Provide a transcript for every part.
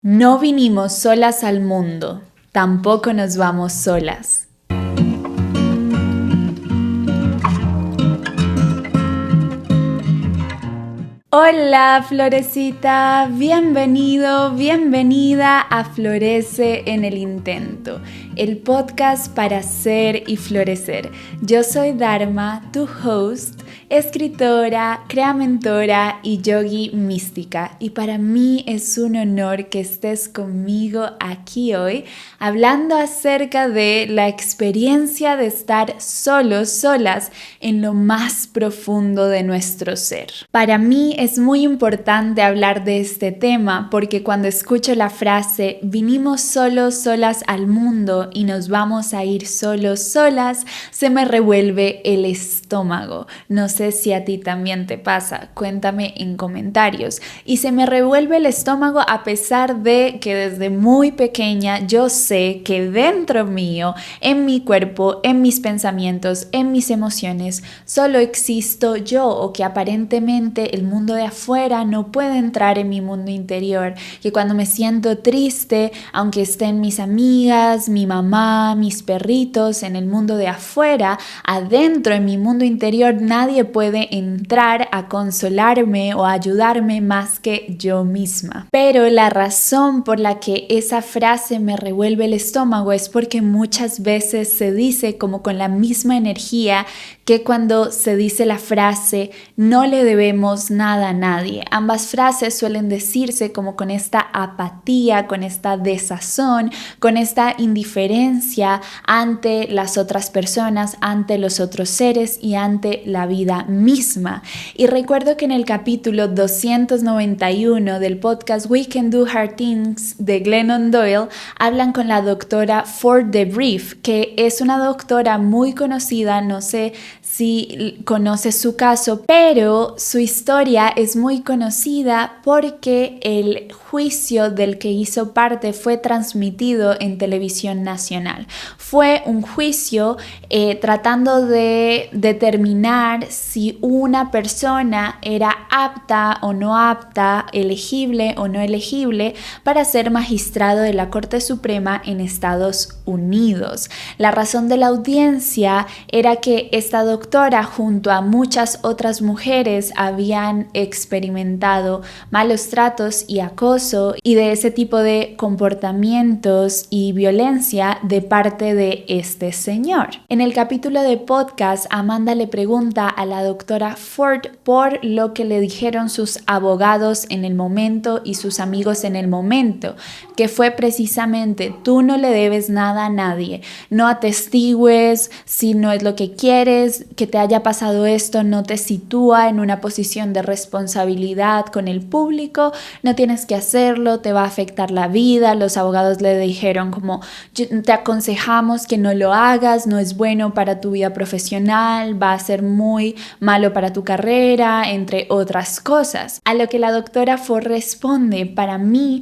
No vinimos solas al mundo, tampoco nos vamos solas. Hola Florecita, bienvenido, bienvenida a Florece en el Intento, el podcast para ser y florecer. Yo soy Dharma, tu host, escritora, mentora y yogi mística, y para mí es un honor que estés conmigo aquí hoy hablando acerca de la experiencia de estar solos, solas en lo más profundo de nuestro ser. Para mí es muy importante hablar de este tema porque cuando escucho la frase vinimos solos, solas al mundo y nos vamos a ir solos, solas, se me revuelve el estómago. No sé si a ti también te pasa, cuéntame en comentarios. Y se me revuelve el estómago a pesar de que desde muy pequeña yo sé que dentro mío, en mi cuerpo, en mis pensamientos, en mis emociones, solo existo yo, o que aparentemente el mundo de afuera no puede entrar en mi mundo interior, que cuando me siento triste, aunque estén mis amigas, mi mamá, mis perritos en el mundo de afuera, adentro en mi mundo interior nadie puede entrar a consolarme o a ayudarme más que yo misma. Pero la razón por la que esa frase me revuelve el estómago es porque muchas veces se dice como con la misma energía que cuando se dice la frase no le debemos nada a nadie. Ambas frases suelen decirse como con esta apatía, con esta desazón, con esta indiferencia ante las otras personas, ante los otros seres y ante la vida misma. Y recuerdo que en el capítulo 291 del podcast We Can Do Hard Things de Glennon Doyle hablan con la doctora Ford Debrief, que es una doctora muy conocida, no sé si conoces su caso, pero su historia es muy conocida porque el juicio del que hizo parte fue transmitido en televisión nacional. Fue un juicio tratando de determinar si una persona era apta o no apta, elegible o no elegible para ser magistrado de la Corte Suprema en Estados Unidos. La razón de la audiencia era que esta doctora junto a muchas otras mujeres habían experimentado malos tratos y acoso y de ese tipo de comportamientos y violencia de parte de este señor. En el capítulo de podcast, Amanda le pregunta a la doctora Ford por lo que le dijeron sus abogados en el momento y sus amigos en el momento, que fue precisamente: tú no le debes nada a nadie, no atestigües si no es lo que quieres, que te haya pasado esto no te sitúa en una posición de responsabilidad con el público, no tienes que hacerlo, te va a afectar la vida. Los abogados le dijeron como: te aconsejamos que no lo hagas, no es bueno para tu vida profesional, va a ser muy malo para tu carrera, entre otras cosas. A lo que la doctora Ford responde: para mí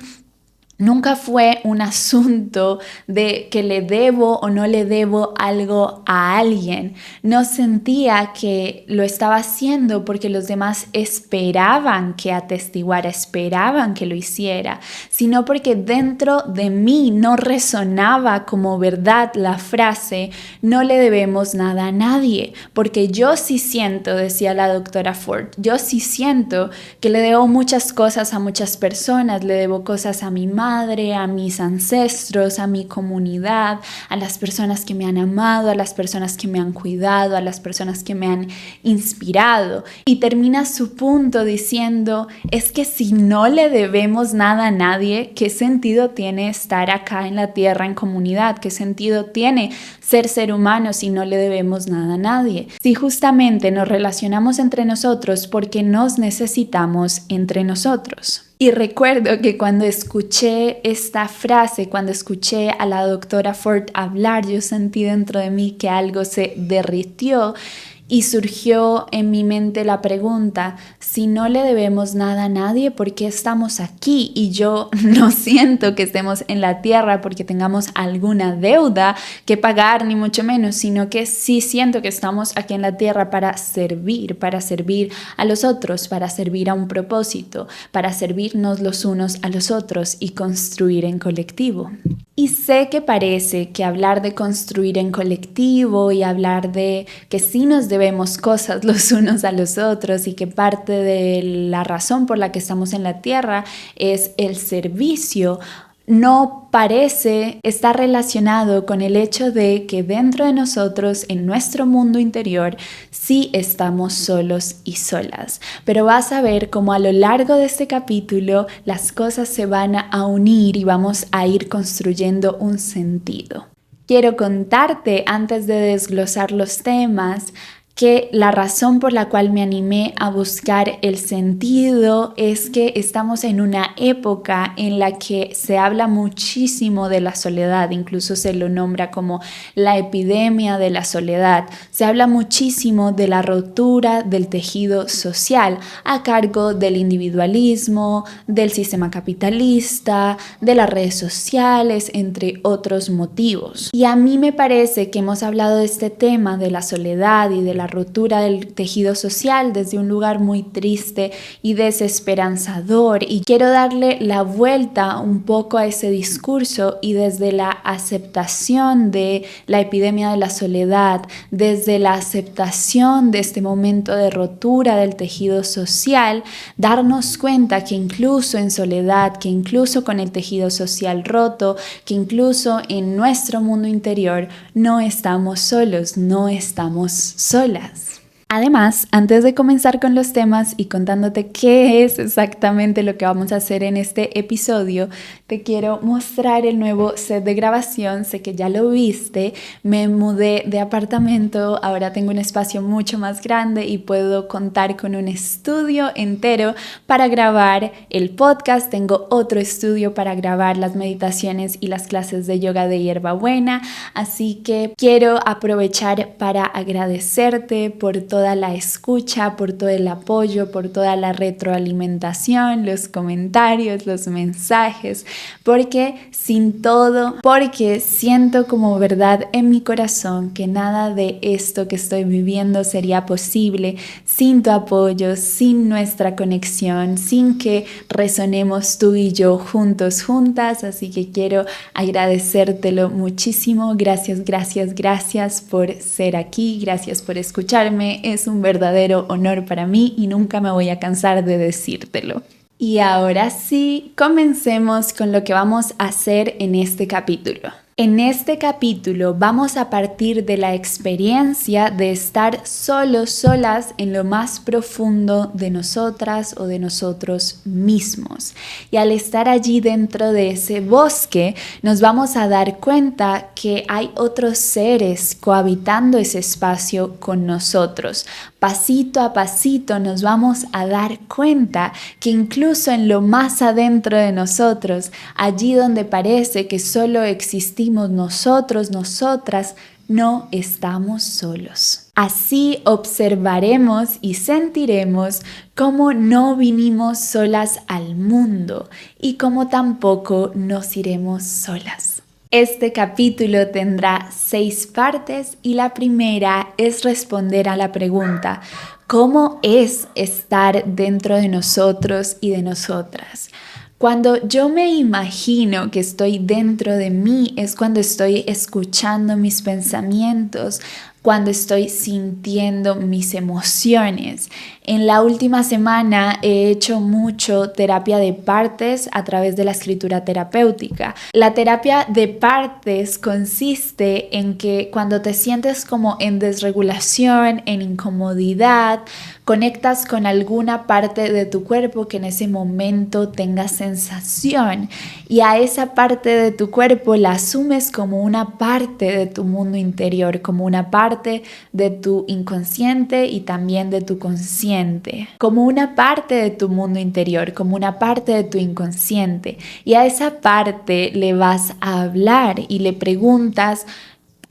nunca fue un asunto de que le debo o no le debo algo a alguien. No sentía que lo estaba haciendo porque los demás esperaban que atestiguara, esperaban que lo hiciera, sino porque dentro de mí no resonaba como verdad la frase no le debemos nada a nadie. Porque yo sí siento, decía la doctora Ford, yo sí siento que le debo muchas cosas a muchas personas, le debo cosas a mi madre, a mis ancestros, a mi comunidad, a las personas que me han amado, a las personas que me han cuidado, a las personas que me han inspirado. Y termina su punto diciendo: es que si no le debemos nada a nadie, ¿qué sentido tiene estar acá en la tierra en comunidad? ¿Qué sentido tiene ser humano si no le debemos nada a nadie? Si justamente nos relacionamos entre nosotros porque nos necesitamos entre nosotros. Y recuerdo que cuando escuché esta frase, cuando escuché a la doctora Ford hablar, yo sentí dentro de mí que algo se derritió Y surgió en mi mente la pregunta, si no le debemos nada a nadie, ¿por qué estamos aquí? Y yo no siento que estemos en la tierra porque tengamos alguna deuda que pagar, ni mucho menos, sino que sí siento que estamos aquí en la tierra para servir a los otros, para servir a un propósito, para servirnos los unos a los otros y construir en colectivo. Y sé que parece que hablar de construir en colectivo y hablar de que sí nos debemos cosas los unos a los otros y que parte de la razón por la que estamos en la tierra es el servicio, no parece estar relacionado con el hecho de que dentro de nosotros, en nuestro mundo interior, sí estamos solos y solas. Pero vas a ver cómo a lo largo de este capítulo las cosas se van a unir y vamos a ir construyendo un sentido. Quiero contarte, antes de desglosar los temas, que la razón por la cual me animé a buscar el sentido es que estamos en una época en la que se habla muchísimo de la soledad, incluso se lo nombra como la epidemia de la soledad. Se habla muchísimo de la rotura del tejido social a cargo del individualismo, del sistema capitalista, de las redes sociales, entre otros motivos. Y a mí me parece que hemos hablado de este tema de la soledad y de la rotura del tejido social desde un lugar muy triste y desesperanzador, y quiero darle la vuelta un poco a ese discurso y desde la aceptación de la epidemia de la soledad, desde la aceptación de este momento de rotura del tejido social, darnos cuenta que incluso en soledad, que incluso con el tejido social roto, que incluso en nuestro mundo interior no estamos solos, no estamos solas. Además, antes de comenzar con los temas y contándote qué es exactamente lo que vamos a hacer en este episodio, te quiero mostrar el nuevo set de grabación. Sé que ya lo viste, me mudé de apartamento, ahora tengo un espacio mucho más grande y puedo contar con un estudio entero para grabar el podcast. Tengo otro estudio para grabar las meditaciones y las clases de yoga de hierbabuena, así que quiero aprovechar para agradecerte por toda la escucha, por todo el apoyo, por toda la retroalimentación, los comentarios, los mensajes, porque siento como verdad en mi corazón que nada de esto que estoy viviendo sería posible sin tu apoyo, sin nuestra conexión, sin que resonemos tú y yo juntos, juntas, así que quiero agradecértelo muchísimo. Gracias por ser aquí, gracias por escucharme. Es un verdadero honor para mí y nunca me voy a cansar de decírtelo. Y ahora sí, comencemos con lo que vamos a hacer en este capítulo. En este capítulo vamos a partir de la experiencia de estar solos, solas en lo más profundo de nosotras o de nosotros mismos. Y al estar allí dentro de ese bosque, nos vamos a dar cuenta que hay otros seres cohabitando ese espacio con nosotros. Pasito a pasito nos vamos a dar cuenta que incluso en lo más adentro de nosotros, allí donde parece que solo existimos nosotros, nosotras, no estamos solos. Así observaremos y sentiremos cómo no vinimos solas al mundo y cómo tampoco nos iremos solas. Este capítulo tendrá 6 partes y la primera es responder a la pregunta: ¿cómo es estar dentro de nosotros y de nosotras? Cuando yo me imagino que estoy dentro de mí es cuando estoy escuchando mis pensamientos, cuando estoy sintiendo mis emociones. En la última semana he hecho mucho terapia de partes a través de la escritura terapéutica. La terapia de partes consiste en que cuando te sientes como en desregulación, en incomodidad, conectas con alguna parte de tu cuerpo que en ese momento tenga sensación y a esa parte de tu cuerpo la asumes como una parte de tu mundo interior, como una parte de tu inconsciente y también de tu consciente, como una parte de tu mundo interior, como una parte de tu inconsciente. Y a esa parte le vas a hablar y le preguntas: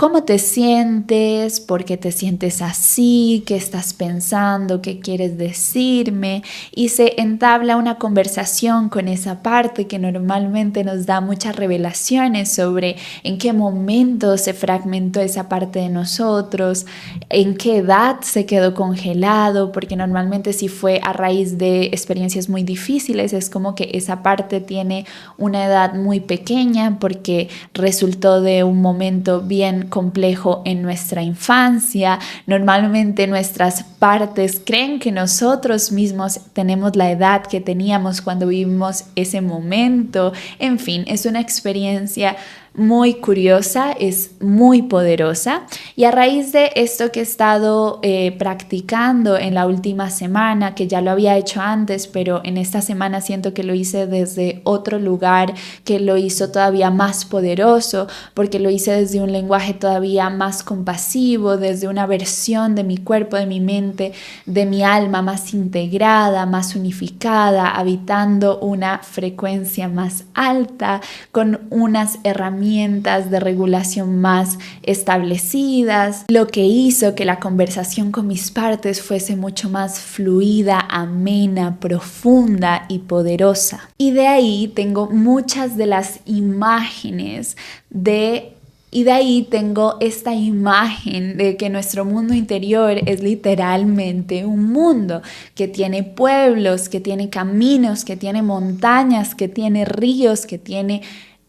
¿Cómo te sientes? ¿Por qué te sientes así? ¿Qué estás pensando? ¿Qué quieres decirme? Y se entabla una conversación con esa parte que normalmente nos da muchas revelaciones sobre en qué momento se fragmentó esa parte de nosotros, en qué edad se quedó congelado, porque normalmente si fue a raíz de experiencias muy difíciles, es como que esa parte tiene una edad muy pequeña porque resultó de un momento bien complejo en nuestra infancia. Normalmente nuestras partes creen que nosotros mismos tenemos la edad que teníamos cuando vivimos ese momento. En fin, es una experiencia muy curiosa, es muy poderosa, y a raíz de esto que he estado practicando en la última semana, que ya lo había hecho antes, pero en esta semana siento que lo hice desde otro lugar, que lo hizo todavía más poderoso, porque lo hice desde un lenguaje todavía más compasivo, desde una versión de mi cuerpo, de mi mente, de mi alma más integrada, más unificada, habitando una frecuencia más alta, con unas herramientas de regulación más establecidas, lo que hizo que la conversación con mis partes fuese mucho más fluida, amena, profunda y poderosa. Y de ahí tengo muchas de las imágenes y de ahí tengo esta imagen de que nuestro mundo interior es literalmente un mundo que tiene pueblos, que tiene caminos, que tiene montañas, que tiene ríos, que tiene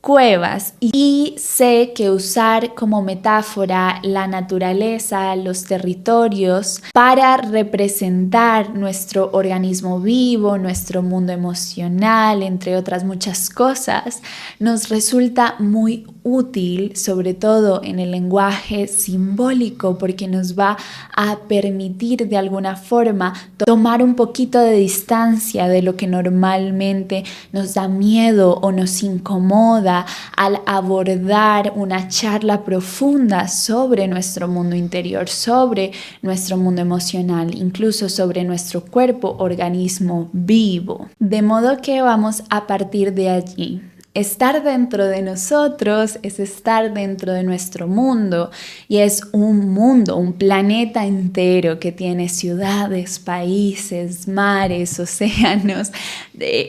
cuevas, y sé que usar como metáfora la naturaleza, los territorios, para representar nuestro organismo vivo, nuestro mundo emocional, entre otras muchas cosas, nos resulta muy útil, sobre todo en el lenguaje simbólico, porque nos va a permitir de alguna forma tomar un poquito de distancia de lo que normalmente nos da miedo o nos incomoda al abordar una charla profunda sobre nuestro mundo interior, sobre nuestro mundo emocional, incluso sobre nuestro cuerpo, organismo vivo. De modo que vamos a partir de allí. Estar dentro de nosotros es estar dentro de nuestro mundo, y es un mundo, un planeta entero que tiene ciudades, países, mares, océanos,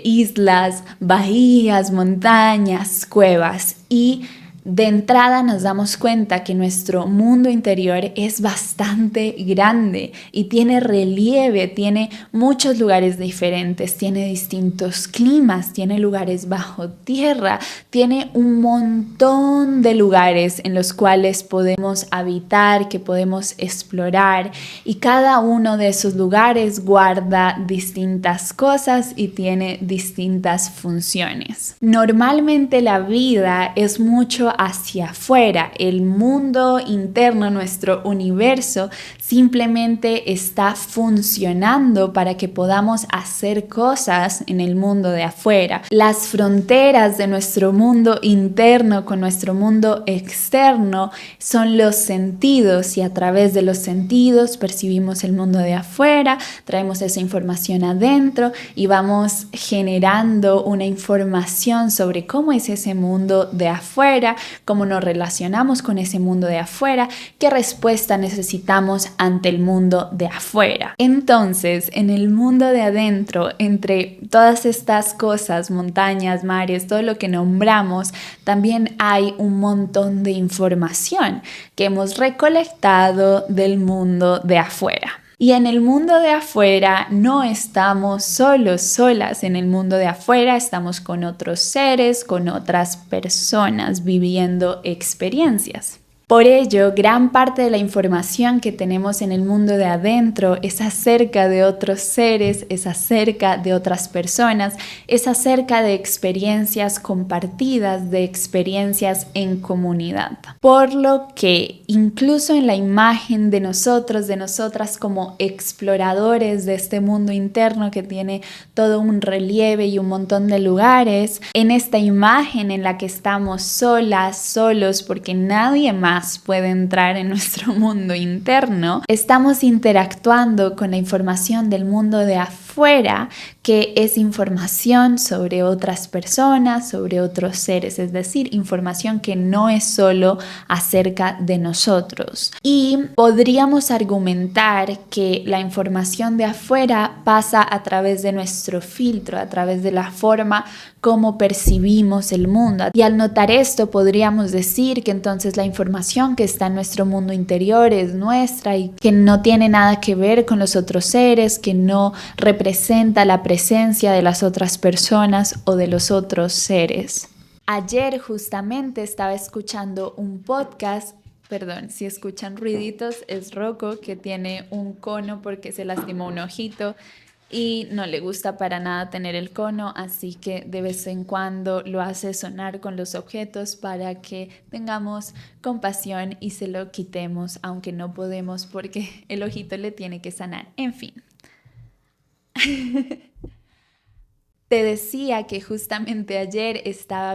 islas, bahías, montañas, cuevas, y de entrada nos damos cuenta que nuestro mundo interior es bastante grande y tiene relieve, tiene muchos lugares diferentes, tiene distintos climas, tiene lugares bajo tierra, tiene un montón de lugares en los cuales podemos habitar, que podemos explorar, y cada uno de esos lugares guarda distintas cosas y tiene distintas funciones. Normalmente la vida es mucho hacia afuera, el mundo interno, nuestro universo, simplemente está funcionando para que podamos hacer cosas en el mundo de afuera. Las fronteras de nuestro mundo interno con nuestro mundo externo son los sentidos, y a través de los sentidos percibimos el mundo de afuera, traemos esa información adentro y vamos generando una información sobre cómo es ese mundo de afuera, cómo nos relacionamos con ese mundo de afuera, qué respuesta necesitamos ante el mundo de afuera. Entonces, en el mundo de adentro, entre todas estas cosas, montañas, mares, todo lo que nombramos, también hay un montón de información que hemos recolectado del mundo de afuera. Y en el mundo de afuera no estamos solos, solas. En el mundo de afuera estamos con otros seres, con otras personas viviendo experiencias. Por ello, gran parte de la información que tenemos en el mundo de adentro es acerca de otros seres, es acerca de otras personas, es acerca de experiencias compartidas, de experiencias en comunidad. Por lo que incluso en la imagen de nosotros, de nosotras como exploradores de este mundo interno que tiene todo un relieve y un montón de lugares, en esta imagen en la que estamos solas, solos, porque nadie más puede entrar en nuestro mundo interno, estamos interactuando con la información del mundo de afuera afuera, que es información sobre otras personas, sobre otros seres, es decir, información que no es solo acerca de nosotros. Y podríamos argumentar que la información de afuera pasa a través de nuestro filtro, a través de la forma como percibimos el mundo. Y al notar esto, podríamos decir que entonces la información que está en nuestro mundo interior es nuestra y que no tiene nada que ver con los otros seres, que no representa la presencia de las otras personas o de los otros seres. Ayer justamente estaba escuchando un podcast. Perdón, si escuchan ruiditos, es Rocco, que tiene un cono porque se lastimó un ojito y no le gusta para nada tener el cono, así que de vez en cuando lo hace sonar con los objetos para que tengamos compasión y se lo quitemos, aunque no podemos porque el ojito le tiene que sanar. En fin. Te decía que justamente ayer estaba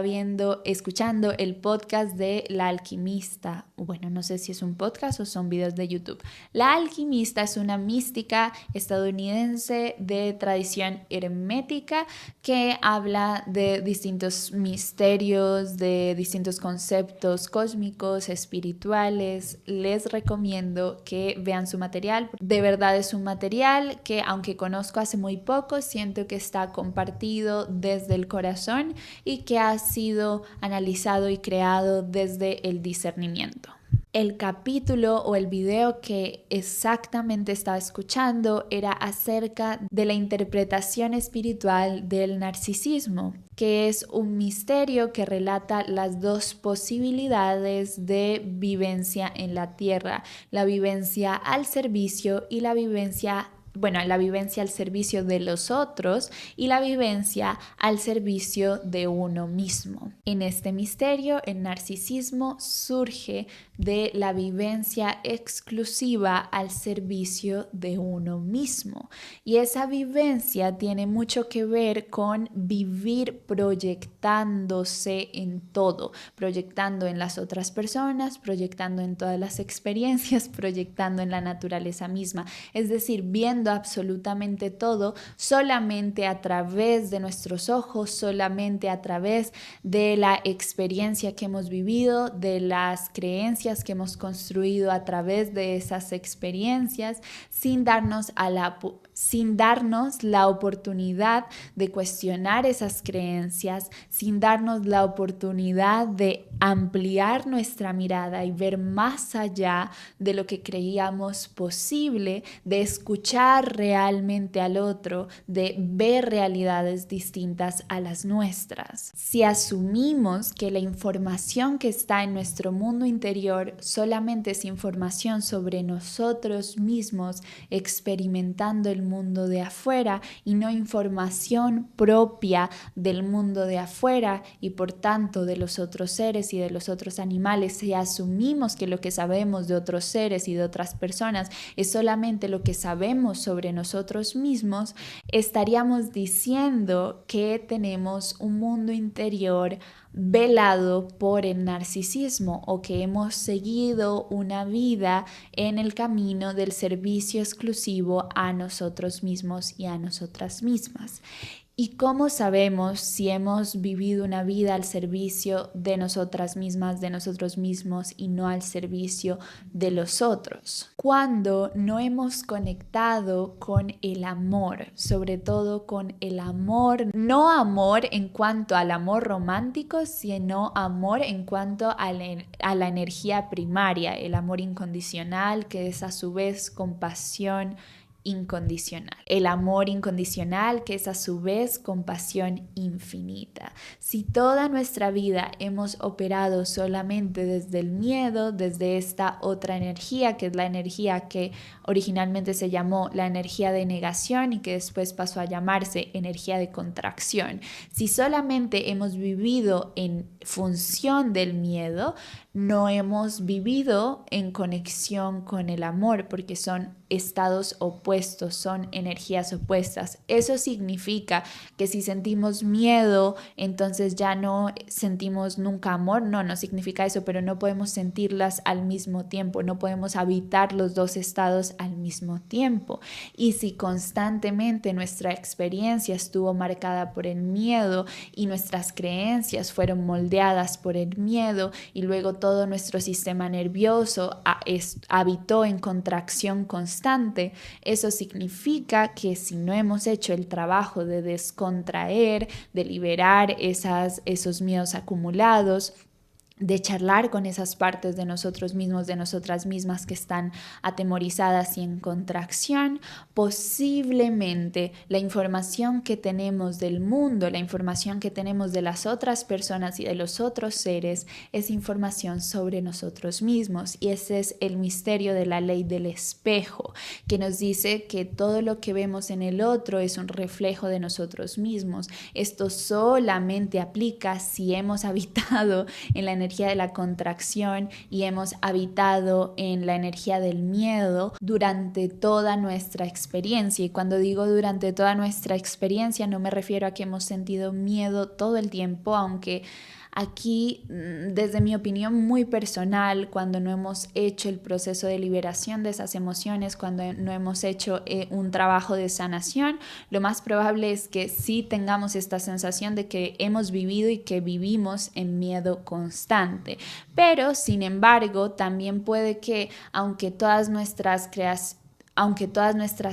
escuchando el podcast de La Alquimista. Bueno, no sé si es un podcast o son videos de YouTube. La Alquimista es una mística estadounidense de tradición hermética que habla de distintos misterios, de distintos conceptos cósmicos, espirituales. Les recomiendo que vean su material. De verdad es un material que, aunque conozco hace muy poco, siento que está compartido desde el corazón y que ha sido analizado y creado desde el discernimiento. El capítulo o el video que exactamente estaba escuchando era acerca de la interpretación espiritual del narcisismo, que es un misterio que relata las dos posibilidades de vivencia en la tierra, la vivencia al servicio y la vivencia al servicio de los otros y la vivencia al servicio de uno mismo. En este misterio, el narcisismo surge de la vivencia exclusiva al servicio de uno mismo. Y esa vivencia tiene mucho que ver con vivir proyectándose en todo, proyectando en las otras personas, proyectando en todas las experiencias, proyectando en la naturaleza misma. Es decir, viendo absolutamente todo solamente a través de nuestros ojos, solamente a través de la experiencia que hemos vivido, de las creencias que hemos construido a través de esas experiencias, sin darnos la oportunidad de cuestionar esas creencias, sin darnos la oportunidad de ampliar nuestra mirada y ver más allá de lo que creíamos posible, de escuchar realmente al otro, de ver realidades distintas a las nuestras. Si asumimos que la información que está en nuestro mundo interior solamente es información sobre nosotros mismos experimentando el mundo de afuera y no información propia del mundo de afuera y por tanto de los otros seres y de los otros animales, si asumimos que lo que sabemos de otros seres y de otras personas es solamente lo que sabemos sobre nosotros mismos, estaríamos diciendo que tenemos un mundo interior velado por el narcisismo o que hemos seguido una vida en el camino del servicio exclusivo a nosotros mismos y a nosotras mismas. ¿Y cómo sabemos si hemos vivido una vida al servicio de nosotras mismas, de nosotros mismos y no al servicio de los otros? Cuando no hemos conectado con el amor, sobre todo con el amor, no amor en cuanto al amor romántico, sino amor en cuanto a la energía primaria, el amor incondicional, que es a su vez compasión incondicional. El amor incondicional que es a su vez compasión infinita. Si toda nuestra vida hemos operado solamente desde el miedo, desde esta otra energía, que es la energía que originalmente se llamó la energía de negación y que después pasó a llamarse energía de contracción, si solamente hemos vivido en función del miedo, no hemos vivido en conexión con el amor, porque son estados opuestos, son energías opuestas. Eso significa que si sentimos miedo, entonces ya no sentimos nunca amor. No significa eso, pero no podemos sentirlas al mismo tiempo, no podemos habitar los dos estados al mismo tiempo. Y si constantemente nuestra experiencia estuvo marcada por el miedo y nuestras creencias fueron moldeadas por el miedo y luego todo nuestro sistema nervioso habitó en contracción constante, eso significa que si no hemos hecho el trabajo de descontraer, de liberar esos miedos acumulados, de charlar con esas partes de nosotros mismos, de nosotras mismas que están atemorizadas y en contracción, posiblemente la información que tenemos del mundo, la información que tenemos de las otras personas y de los otros seres, es información sobre nosotros mismos. Y ese es el misterio de la ley del espejo, que nos dice que todo lo que vemos en el otro es un reflejo de nosotros mismos. Esto solamente aplica si hemos habitado en la energía de la contracción y hemos habitado en la energía del miedo durante toda nuestra experiencia. Y cuando digo durante toda nuestra experiencia, no me refiero a que hemos sentido miedo todo el tiempo, aunque aquí, desde mi opinión muy personal, cuando no hemos hecho el proceso de liberación de esas emociones, cuando no hemos hecho un trabajo de sanación, lo más probable es que sí tengamos esta sensación de que hemos vivido y que vivimos en miedo constante. Pero, sin embargo, también puede que, aunque todas nuestras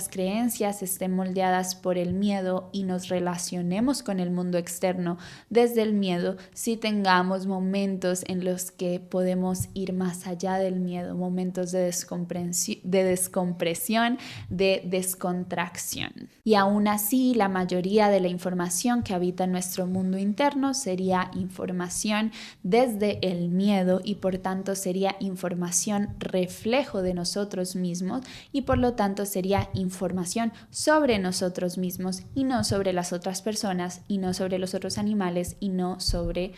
creencias estén moldeadas por el miedo y nos relacionemos con el mundo externo desde el miedo, sí tengamos momentos en los que podemos ir más allá del miedo, momentos de descompresión, de descontracción. Y aún así, la mayoría de la información que habita en nuestro mundo interno sería información desde el miedo y por tanto sería información reflejo de nosotros mismos y por lo tanto sería información sobre nosotros mismos y no sobre las otras personas y no sobre los otros animales y no sobre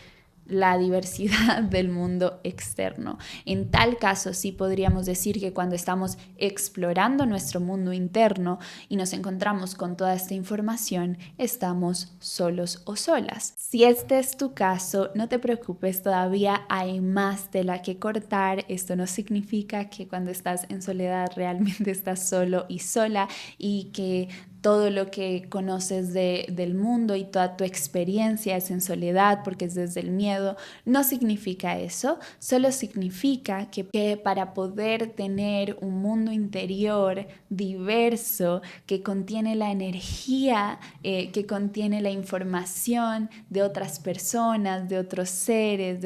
la diversidad del mundo externo. En tal caso, sí podríamos decir que cuando estamos explorando nuestro mundo interno y nos encontramos con toda esta información, estamos solos o solas. Si este es tu caso, no te preocupes, todavía hay más tela que cortar. Esto no significa que cuando estás en soledad realmente estás solo y sola y que todo lo que conoces del mundo y toda tu experiencia es en soledad porque es desde el miedo. No significa eso, solo significa que para poder tener un mundo interior diverso que contiene la energía, que contiene la información de otras personas, de otros seres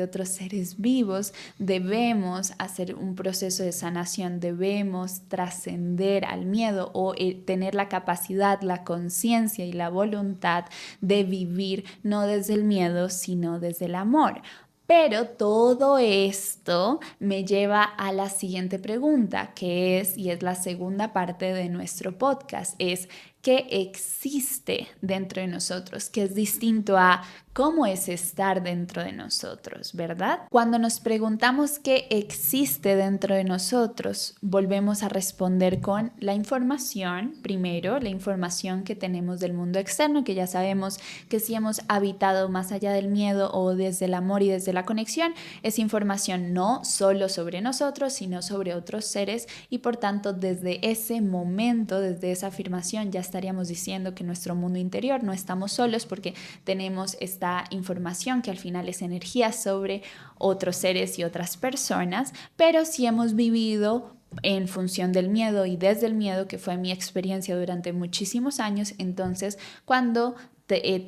vivos, debemos hacer un proceso de sanación, debemos trascender al miedo o tener la capacidad, la conciencia y la voluntad de vivir no desde el miedo, sino desde el amor. Pero todo esto me lleva a la siguiente pregunta, que es, y es la segunda parte de nuestro podcast, es ¿qué existe dentro de nosotros? Que es distinto a cómo es estar dentro de nosotros, ¿verdad? Cuando nos preguntamos qué existe dentro de nosotros, volvemos a responder con la información, primero, la información que tenemos del mundo externo, que ya sabemos que si hemos habitado más allá del miedo o desde el amor y desde la conexión, es información no solo sobre nosotros, sino sobre otros seres y por tanto desde ese momento, desde esa afirmación, ya estaríamos diciendo que en nuestro mundo interior no estamos solos porque tenemos esta información que al final es energía sobre otros seres y otras personas, pero si hemos vivido en función del miedo y desde el miedo, que fue mi experiencia durante muchísimos años, entonces cuando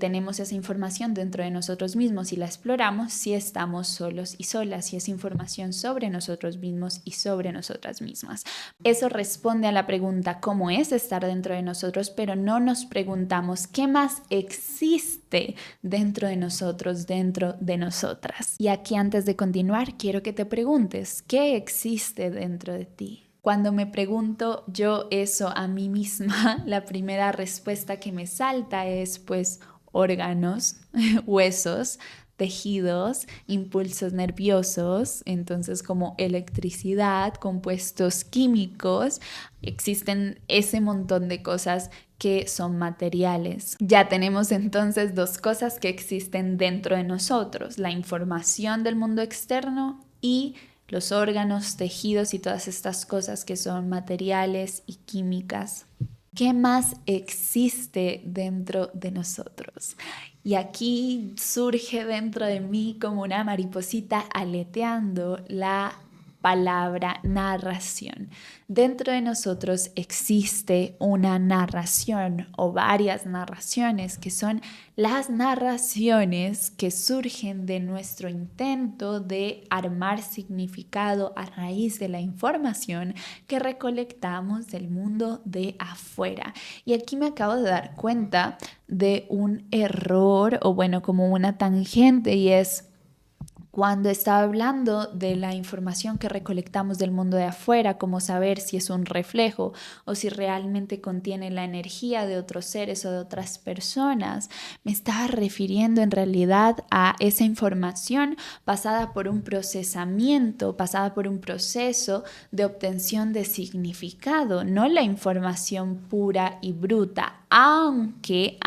tenemos esa información dentro de nosotros mismos y la exploramos, si estamos solos y solas, si es información sobre nosotros mismos y sobre nosotras mismas. Eso responde a la pregunta ¿cómo es estar dentro de nosotros? Pero no nos preguntamos ¿qué más existe dentro de nosotros, dentro de nosotras? Y aquí antes de continuar quiero que te preguntes ¿qué existe dentro de ti? Cuando me pregunto yo eso a mí misma, la primera respuesta que me salta es pues órganos, huesos, tejidos, impulsos nerviosos, entonces como electricidad, compuestos químicos, existen ese montón de cosas que son materiales. Ya tenemos entonces dos cosas que existen dentro de nosotros, la información del mundo externo y los órganos, tejidos y todas estas cosas que son materiales y químicas. ¿Qué más existe dentro de nosotros? Y aquí surge dentro de mí como una mariposita aleteando la palabra narración. Dentro de nosotros existe una narración o varias narraciones que son las narraciones que surgen de nuestro intento de armar significado a raíz de la información que recolectamos del mundo de afuera. Y aquí me acabo de dar cuenta de un error o bueno, como una tangente, y es cuando estaba hablando de la información que recolectamos del mundo de afuera, como saber si es un reflejo o si realmente contiene la energía de otros seres o de otras personas, me estaba refiriendo en realidad a esa información pasada por un procesamiento, pasada por un proceso de obtención de significado, no la información pura y bruta. Aunque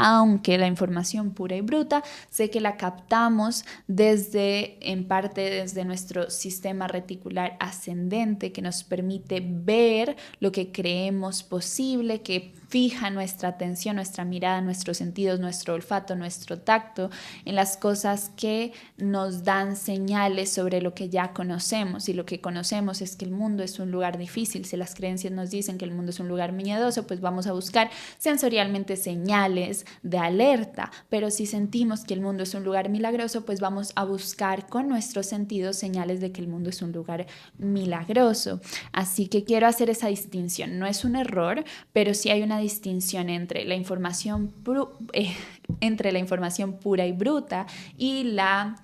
la información pura y bruta sé que la captamos en parte desde nuestro sistema reticular ascendente, que nos permite ver lo que creemos posible, que fija nuestra atención, nuestra mirada, nuestros sentidos, nuestro olfato, nuestro tacto en las cosas que nos dan señales sobre lo que ya conocemos. Y lo que conocemos es que el mundo es un lugar difícil. Si las creencias nos dicen que el mundo es un lugar miedoso, pues vamos a buscar sensorialmente señales de alerta. Pero si sentimos que el mundo es un lugar milagroso, pues vamos a buscar con nuestros sentidos señales de que el mundo es un lugar milagroso. Así que quiero hacer esa distinción. No es un error, pero sí hay una distinción entre la información pura y bruta y la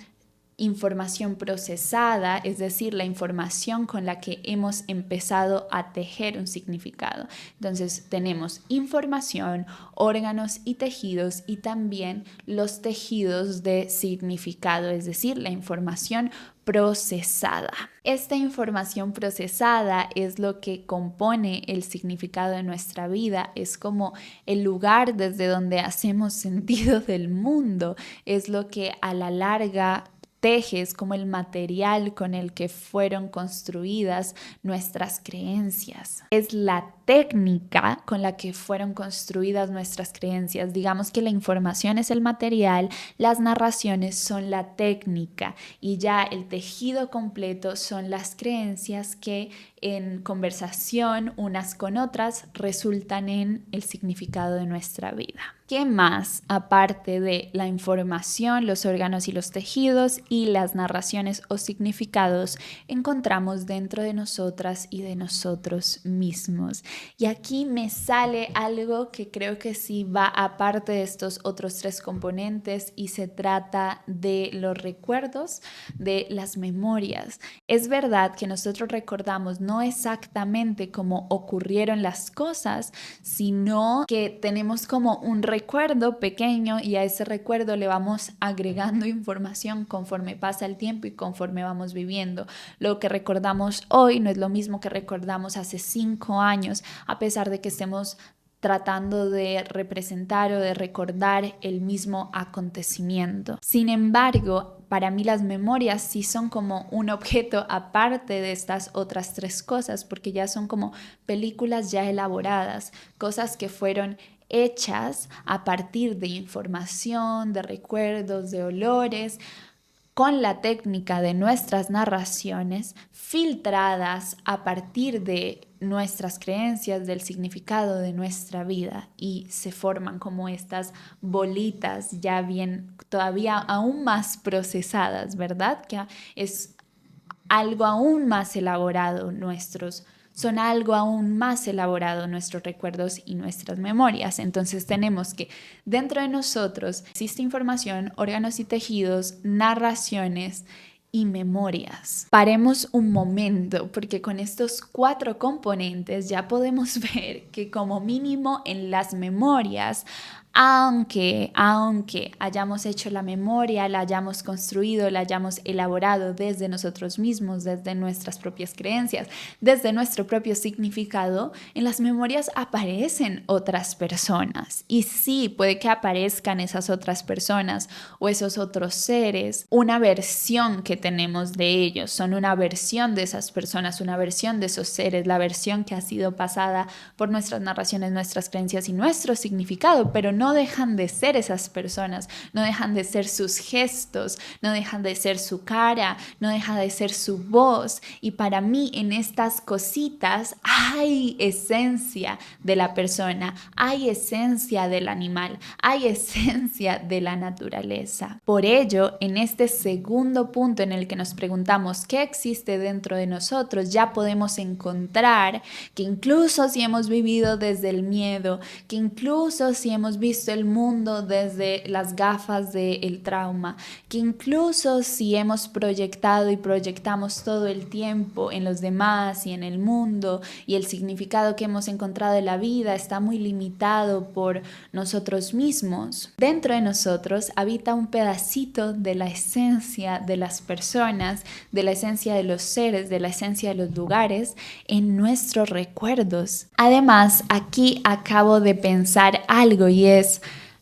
información procesada, es decir, la información con la que hemos empezado a tejer un significado. Entonces tenemos información, órganos y tejidos, y también los tejidos de significado, es decir, la información procesada. Esta información procesada es lo que compone el significado de nuestra vida, es como el lugar desde donde hacemos sentido del mundo, es lo que a la larga tejes, como el material con el que fueron construidas nuestras creencias. Es la técnica con la que fueron construidas nuestras creencias. Digamos que la información es el material, las narraciones son la técnica y ya el tejido completo son las creencias que en conversación unas con otras resultan en el significado de nuestra vida. ¿Qué más, aparte de la información, los órganos y los tejidos y las narraciones o significados, encontramos dentro de nosotras y de nosotros mismos? Y aquí me sale algo que creo que sí va aparte de estos otros tres componentes, y se trata de los recuerdos, de las memorias. Es verdad que nosotros recordamos no exactamente cómo ocurrieron las cosas, sino que tenemos como un recuerdo pequeño y a ese recuerdo le vamos agregando información conforme pasa el tiempo y conforme vamos viviendo. Lo que recordamos hoy no es lo mismo que recordamos hace 5 años, a pesar de que estemos tratando de representar o de recordar el mismo acontecimiento. Sin embargo, para mí las memorias sí son como un objeto aparte de estas otras tres cosas, porque ya son como películas ya elaboradas, cosas que fueron hechas a partir de información, de recuerdos, de olores, con la técnica de nuestras narraciones, filtradas a partir de nuestras creencias, del significado de nuestra vida, y se forman como estas bolitas ya bien, todavía aún más procesadas, ¿verdad? Que es algo aún más elaborado son algo aún más elaborado nuestros recuerdos y nuestras memorias. Entonces tenemos que dentro de nosotros existe información, órganos y tejidos, narraciones y memorias. Paremos un momento, porque con estos 4 componentes ya podemos ver que como mínimo en las memorias Aunque hayamos hecho la memoria, la hayamos construido, la hayamos elaborado desde nosotros mismos, desde nuestras propias creencias, desde nuestro propio significado, en las memorias aparecen otras personas. Y sí, puede que aparezcan esas otras personas o esos otros seres, una versión que tenemos de ellos, son una versión de esas personas, una versión de esos seres, la versión que ha sido pasada por nuestras narraciones, nuestras creencias y nuestro significado, pero no dejan de ser esas personas, no dejan de ser sus gestos, no dejan de ser su cara, no deja de ser su voz. Y para mí en estas cositas hay esencia de la persona, hay esencia del animal, hay esencia de la naturaleza. Por ello, en este segundo punto en el que nos preguntamos qué existe dentro de nosotros, ya podemos encontrar que incluso si hemos vivido desde el miedo, que incluso si hemos visto el mundo desde las gafas del trauma, que incluso si hemos proyectado y proyectamos todo el tiempo en los demás y en el mundo y el significado que hemos encontrado de la vida está muy limitado por nosotros mismos, dentro de nosotros habita un pedacito de la esencia de las personas, de la esencia de los seres, de la esencia de los lugares en nuestros recuerdos. Además, aquí acabo de pensar algo y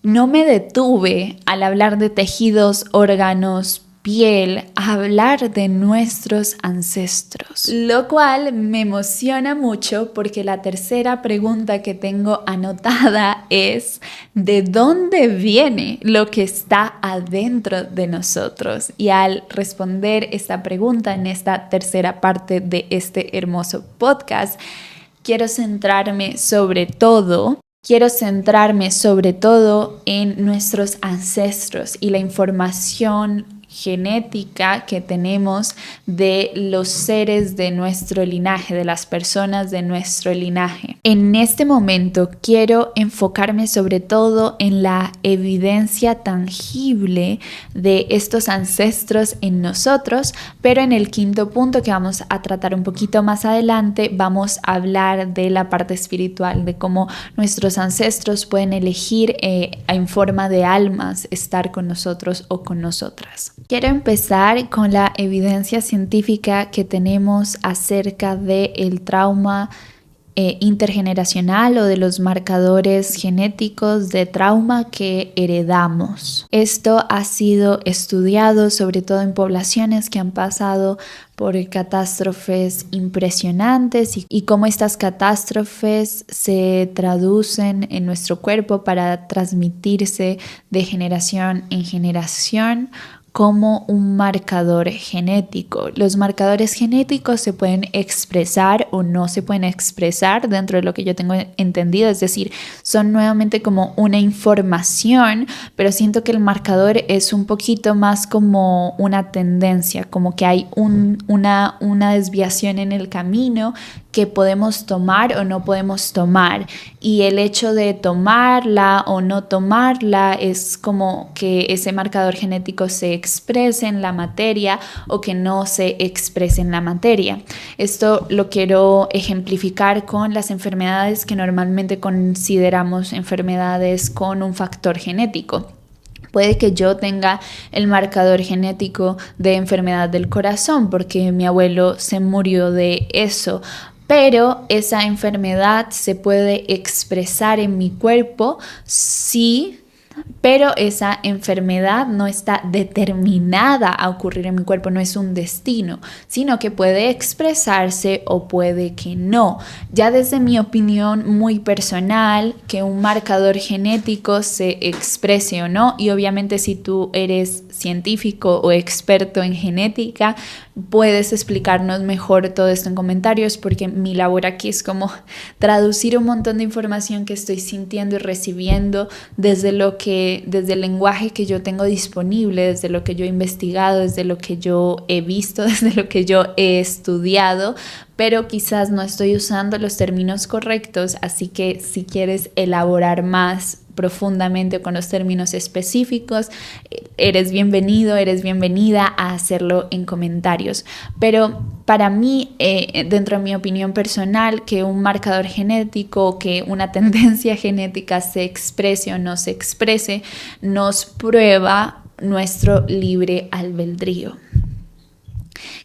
no me detuve al hablar de tejidos, órganos, piel, a hablar de nuestros ancestros, lo cual me emociona mucho porque la tercera pregunta que tengo anotada es ¿de dónde viene lo que está adentro de nosotros? Y al responder esta pregunta en esta tercera parte de este hermoso podcast, quiero centrarme sobre todo en nuestros ancestros y la información genética que tenemos de los seres de nuestro linaje, de las personas de nuestro linaje. En este momento quiero enfocarme sobre todo en la evidencia tangible de estos ancestros en nosotros, pero en el quinto punto que vamos a tratar un poquito más adelante, vamos a hablar de la parte espiritual, de cómo nuestros ancestros pueden elegir en forma de almas estar con nosotros o con nosotras. Quiero empezar con la evidencia científica que tenemos acerca del trauma intergeneracional o de los marcadores genéticos de trauma que heredamos. Esto ha sido estudiado sobre todo en poblaciones que han pasado por catástrofes impresionantes y cómo estas catástrofes se traducen en nuestro cuerpo para transmitirse de generación en generación como un marcador genético. Los marcadores genéticos se pueden expresar o no se pueden expresar dentro de lo que yo tengo entendido, es decir, son nuevamente como una información, pero siento que el marcador es un poquito más como una tendencia, como que hay una desviación en el camino que podemos tomar o no podemos tomar, y el hecho de tomarla o no tomarla es como que ese marcador genético se exprese en la materia o que no se exprese en la materia. Esto lo quiero ejemplificar con las enfermedades que normalmente consideramos enfermedades con un factor genético. Puede que yo tenga el marcador genético de enfermedad del corazón porque mi abuelo se murió de eso, pero esa enfermedad se puede expresar en mi cuerpo, sí, pero esa enfermedad no está determinada a ocurrir en mi cuerpo, no es un destino, sino que puede expresarse o puede que no. Ya desde mi opinión muy personal, que un marcador genético se exprese o no, y obviamente si tú eres científico o experto en genética, puedes explicarnos mejor todo esto en comentarios, porque mi labor aquí es como traducir un montón de información que estoy sintiendo y recibiendo desde el lenguaje que yo tengo disponible, desde lo que yo he investigado, desde lo que yo he visto, desde lo que yo he estudiado, pero quizás no estoy usando los términos correctos, así que si quieres elaborar más, profundamente o con los términos específicos, eres bienvenido, eres bienvenida a hacerlo en comentarios. Pero para mí, dentro de mi opinión personal, que un marcador genético, que una tendencia genética se exprese o no se exprese, nos prueba nuestro libre albedrío,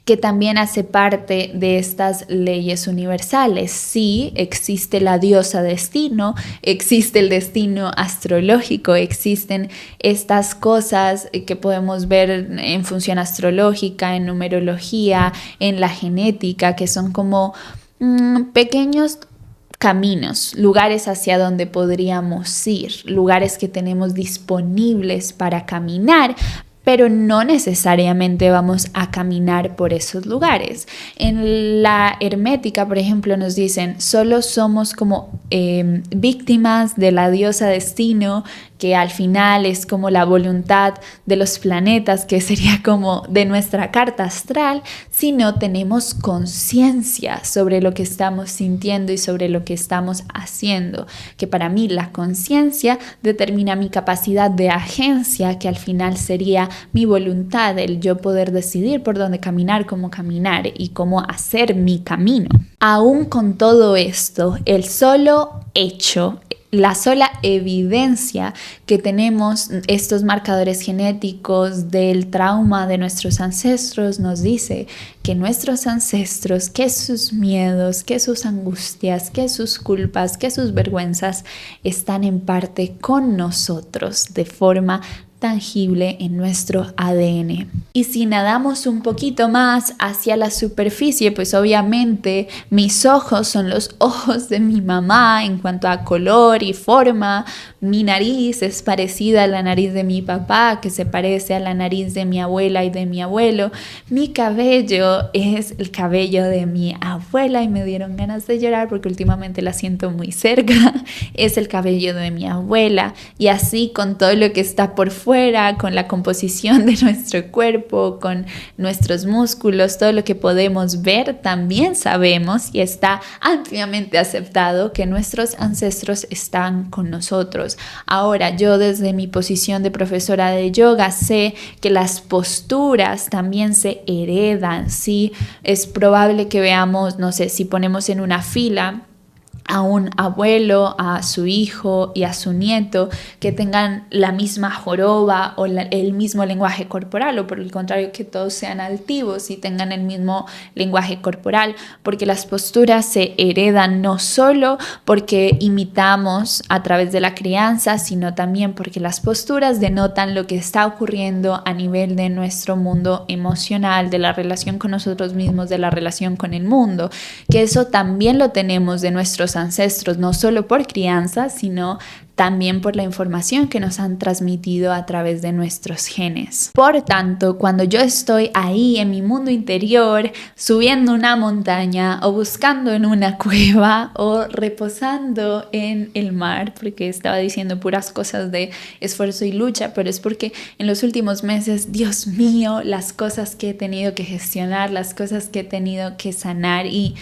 que también hace parte de estas leyes universales. Sí, existe la diosa destino, existe el destino astrológico, existen estas cosas que podemos ver en función astrológica, en numerología, en la genética, que son como pequeños caminos, lugares hacia donde podríamos ir, lugares que tenemos disponibles para caminar, pero no necesariamente vamos a caminar por esos lugares. En la hermética, por ejemplo, nos dicen, solo somos como víctimas de la diosa destino, que al final es como la voluntad de los planetas, que sería como de nuestra carta astral, si no tenemos conciencia sobre lo que estamos sintiendo y sobre lo que estamos haciendo, que para mí la conciencia determina mi capacidad de agencia, que al final sería mi voluntad, el yo poder decidir por dónde caminar, cómo caminar y cómo hacer mi camino. Aún con todo esto, el solo hecho, la sola evidencia que tenemos estos marcadores genéticos del trauma de nuestros ancestros nos dice que nuestros ancestros, que sus miedos, que sus angustias, que sus culpas, que sus vergüenzas están en parte con nosotros de forma tangible en nuestro ADN. Y si nadamos un poquito más hacia la superficie, pues obviamente mis ojos son los ojos de mi mamá en cuanto a color y forma. Mi nariz es parecida a la nariz de mi papá, que se parece a la nariz de mi abuela y de mi abuelo. Mi cabello es el cabello de mi abuela y me dieron ganas de llorar porque últimamente la siento muy cerca. Es el cabello de mi abuela y así con todo lo que está por fuera, con la composición de nuestro cuerpo, con nuestros músculos, todo lo que podemos ver, también sabemos y está ampliamente aceptado que nuestros ancestros están con nosotros. Ahora, yo desde mi posición de profesora de yoga sé que las posturas también se heredan, ¿sí? Es probable que veamos, no sé, si ponemos en una fila a un abuelo, a su hijo y a su nieto que tengan la misma joroba o el mismo lenguaje corporal, o por el contrario que todos sean altivos y tengan el mismo lenguaje corporal, porque las posturas se heredan no solo porque imitamos a través de la crianza, sino también porque las posturas denotan lo que está ocurriendo a nivel de nuestro mundo emocional, de la relación con nosotros mismos, de la relación con el mundo, que eso también lo tenemos de nuestros ancestros, no solo por crianza, sino también por la información que nos han transmitido a través de nuestros genes. Por tanto, cuando yo estoy ahí en mi mundo interior, subiendo una montaña o buscando en una cueva o reposando en el mar, porque estaba diciendo puras cosas de esfuerzo y lucha, pero es porque en los últimos meses, Dios mío, las cosas que he tenido que gestionar, las cosas que he tenido que sanar y,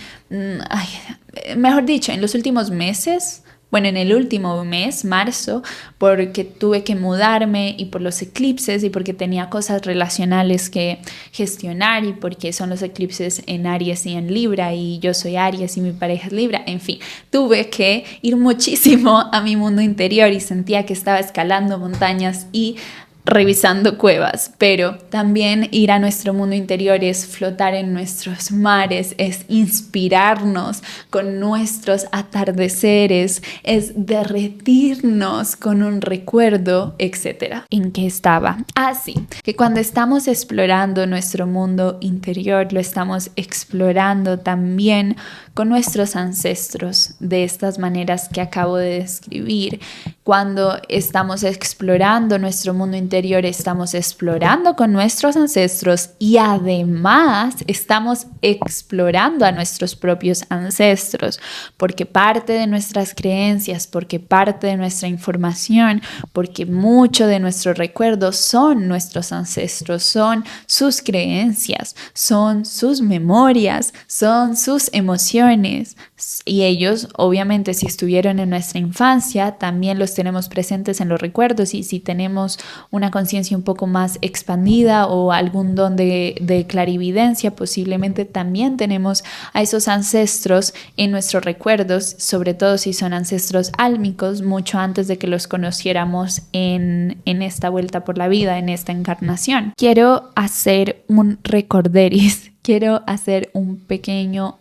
mejor dicho, en los últimos meses, bueno, en el último mes, marzo, porque tuve que mudarme y por los eclipses y porque tenía cosas relacionales que gestionar y porque son los eclipses en Aries y en Libra y yo soy Aries y mi pareja es Libra, en fin, tuve que ir muchísimo a mi mundo interior y sentía que estaba escalando montañas y revisando cuevas, pero también ir a nuestro mundo interior es flotar en nuestros mares, es inspirarnos con nuestros atardeceres, es derretirnos con un recuerdo, etc. ¿En qué estaba? Así que cuando estamos explorando nuestro mundo interior, lo estamos explorando también con nuestros ancestros de estas maneras que acabo de describir. Cuando estamos explorando nuestro mundo interior, interior estamos explorando con nuestros ancestros y además estamos explorando a nuestros propios ancestros, porque parte de nuestras creencias, porque parte de nuestra información, porque mucho de nuestros recuerdos son nuestros ancestros, son sus creencias, son sus memorias, son sus emociones. Y ellos, obviamente, si estuvieron en nuestra infancia, también los tenemos presentes en los recuerdos, y si tenemos una conciencia un poco más expandida o algún don de clarividencia, posiblemente también tenemos a esos ancestros en nuestros recuerdos, sobre todo si son ancestros álmicos, mucho antes de que los conociéramos en esta vuelta por la vida, en esta encarnación. Quiero hacer un recorderis, quiero hacer un pequeño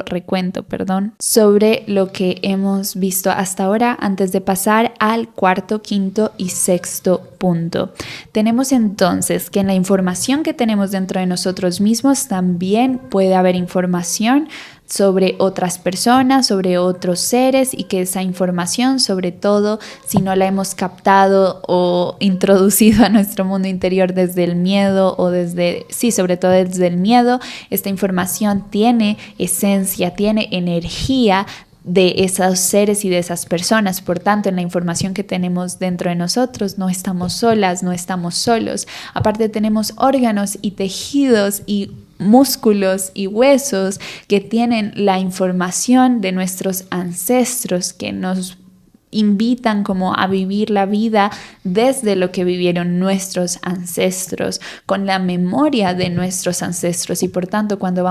recuento, sobre lo que hemos visto hasta ahora antes de pasar al cuarto, quinto y sexto punto. Tenemos entonces que en la información que tenemos dentro de nosotros mismos también puede haber información sobre otras personas, sobre otros seres, y que esa información, sobre todo si no la hemos captado o introducido a nuestro mundo interior desde el miedo sobre todo desde el miedo, esta información tiene esencia, tiene energía de esos seres y de esas personas. Por tanto, en la información que tenemos dentro de nosotros no estamos solas, no estamos solos. Aparte, tenemos órganos y tejidos y músculos y huesos que tienen la información de nuestros ancestros, que nos invitan como a vivir la vida desde lo que vivieron nuestros ancestros, con la memoria de nuestros ancestros. Y por tanto, cuando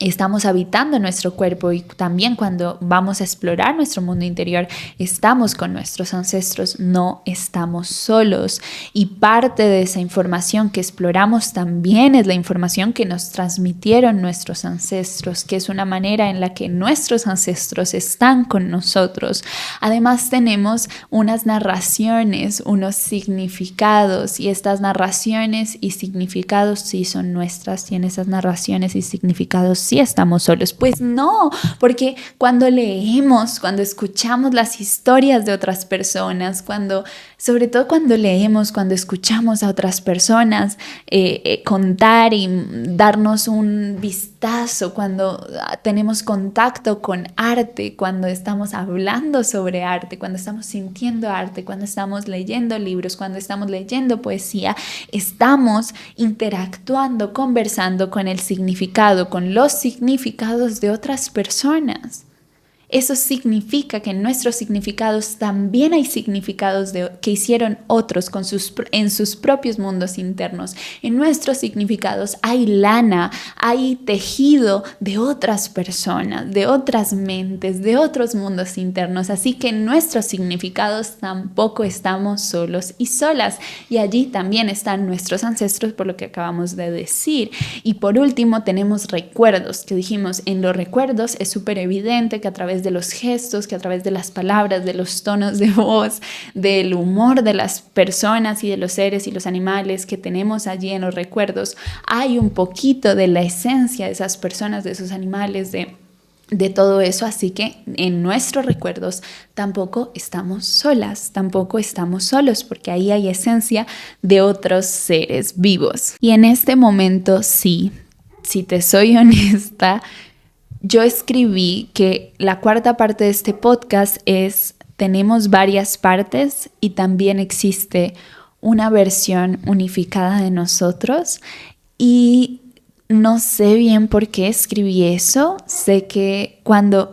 estamos habitando nuestro cuerpo, y también cuando vamos a explorar nuestro mundo interior, estamos con nuestros ancestros, no estamos solos. Y parte de esa información que exploramos también es la información que nos transmitieron nuestros ancestros, que es una manera en la que nuestros ancestros están con nosotros. Además, tenemos unas narraciones, unos significados, y estas narraciones y significados sí son nuestras, y en esas narraciones y significados sí estamos solos. Pues no, porque cuando leemos, cuando escuchamos las historias de otras personas, sobre todo cuando leemos, cuando escuchamos a otras personas contar y darnos un vistazo, cuando tenemos contacto con arte, cuando estamos hablando sobre arte, cuando estamos sintiendo arte, cuando estamos leyendo libros, cuando estamos leyendo poesía, estamos interactuando, conversando con el significado, con los significados de otras personas. Eso significa que en nuestros significados también hay significados que hicieron otros en sus propios mundos internos. En nuestros significados hay lana, hay tejido de otras personas, de otras mentes, de otros mundos internos. Así que en nuestros significados tampoco estamos solos y solas. Y allí también están nuestros ancestros, por lo que acabamos de decir. Y por último tenemos recuerdos, que dijimos, en los recuerdos es súper evidente que a través de los gestos, que a través de las palabras, de los tonos de voz, del humor de las personas y de los seres y los animales que tenemos allí en los recuerdos, hay un poquito de la esencia de esas personas, de esos animales, de todo eso. Así que en nuestros recuerdos tampoco estamos solas, tampoco estamos solos, porque ahí hay esencia de otros seres vivos. Y en este momento sí, si te soy honesta, yo escribí que la cuarta parte de este podcast tenemos varias partes y también existe una versión unificada de nosotros, y no sé bien por qué escribí eso. Sé que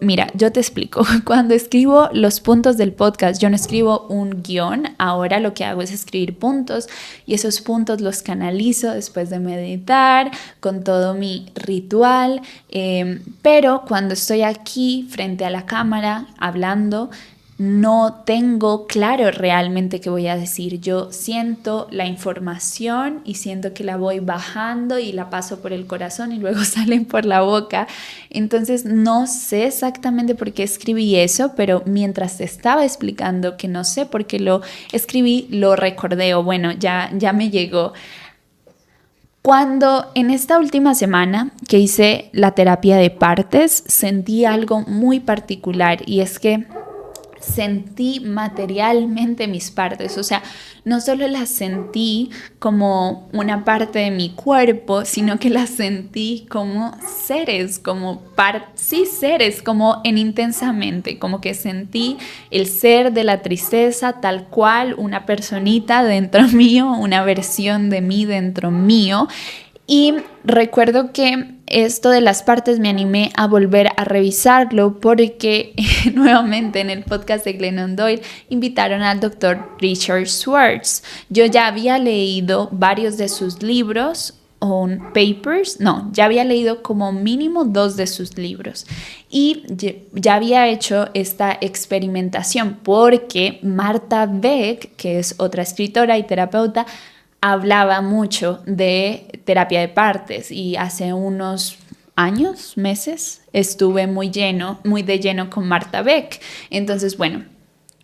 mira, yo te explico, cuando escribo los puntos del podcast, yo no escribo un guión. Ahora lo que hago es escribir puntos, y esos puntos los canalizo después de meditar con todo mi ritual, pero cuando estoy aquí frente a la cámara hablando, no tengo claro realmente qué voy a decir. Yo siento la información y siento que la voy bajando y la paso por el corazón y luego sale por la boca. Entonces no sé exactamente por qué escribí eso, pero mientras te estaba explicando que no sé por qué lo escribí, lo recordé, o bueno, ya me llegó. Cuando en esta última semana que hice la terapia de partes, sentí algo muy particular, y es que sentí materialmente mis partes, o sea, no solo las sentí como una parte de mi cuerpo, sino que las sentí como seres, seres, como en intensamente, como que sentí el ser de la tristeza tal cual, una personita dentro mío, una versión de mí dentro mío. Y recuerdo que esto de las partes me animé a volver a revisarlo porque nuevamente en el podcast de Glennon Doyle invitaron al doctor Richard Schwartz. Yo ya había leído varios de sus libros o papers, no, ya había leído como mínimo 2 de sus libros y ya había hecho esta experimentación porque Martha Beck, que es otra escritora y terapeuta, hablaba mucho de terapia de partes y hace unos años, meses, estuve muy de lleno con Martha Beck. Entonces, bueno,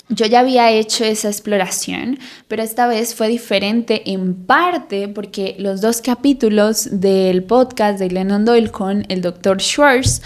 yo ya había hecho esa exploración, pero esta vez fue diferente en parte porque los 2 capítulos del podcast de Glennon Doyle con el Dr. Schwartz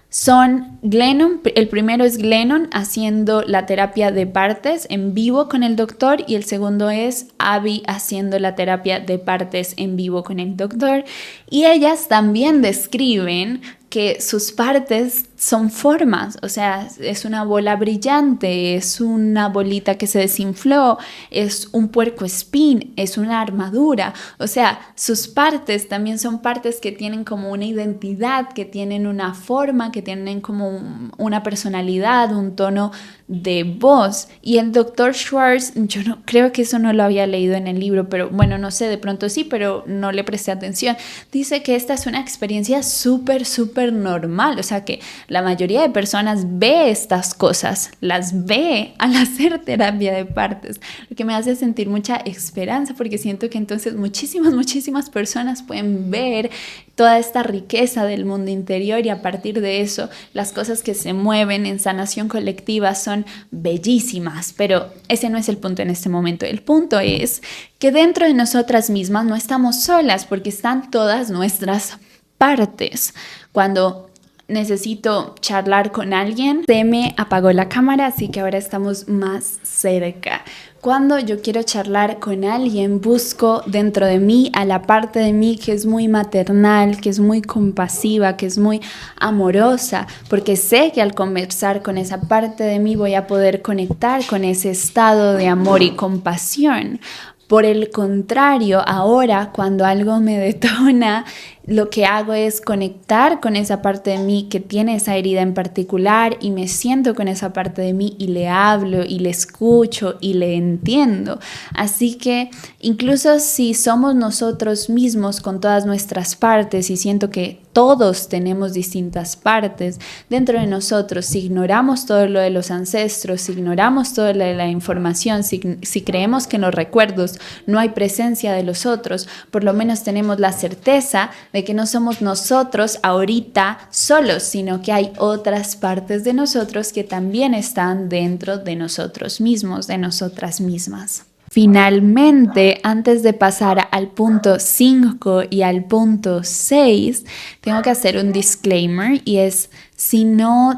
son Glennon, el primero es Glennon haciendo la terapia de partes en vivo con el doctor y el segundo es Abby haciendo la terapia de partes en vivo con el doctor y ellas también describen que sus partes son formas, o sea, es una bola brillante, es una bolita que se desinfló, es un puercoespín, es una armadura, o sea, sus partes también son partes que tienen como una identidad, que tienen una forma, que tienen como una personalidad, un tono de voz. Y el Dr. Schwartz, yo no creo que eso no lo había leído en el libro, pero bueno, no sé, de pronto sí, pero no le presté atención. Dice que esta es una experiencia súper normal, o sea que la mayoría de personas ve estas cosas, las ve al hacer terapia de partes, lo que me hace sentir mucha esperanza porque siento que entonces muchísimas personas pueden ver toda esta riqueza del mundo interior y a partir de eso las cosas que se mueven en sanación colectiva son bellísimas, pero ese no es el punto en este momento. El punto es que dentro de nosotras mismas no estamos solas porque están todas nuestras partes. Cuando necesito charlar con alguien, se me apagó la cámara, así que ahora estamos más cerca. Cuando yo quiero charlar con alguien, busco dentro de mí a la parte de mí que es muy maternal, que es muy compasiva, que es muy amorosa, porque sé que al conversar con esa parte de mí voy a poder conectar con ese estado de amor y compasión. Por el contrario, ahora cuando algo me detona, lo que hago es conectar con esa parte de mí que tiene esa herida en particular y me siento con esa parte de mí y le hablo y le escucho y le entiendo. Así que incluso si somos nosotros mismos con todas nuestras partes y siento que todos tenemos distintas partes dentro de nosotros, si ignoramos todo lo de los ancestros, si ignoramos toda la información, si creemos que en los recuerdos no hay presencia de los otros, por lo menos tenemos la certeza de que no somos nosotros ahorita solos, sino que hay otras partes de nosotros que también están dentro de nosotros mismos, de nosotras mismas. Finalmente, antes de pasar al punto 5 y al punto 6, tengo que hacer un disclaimer y es si no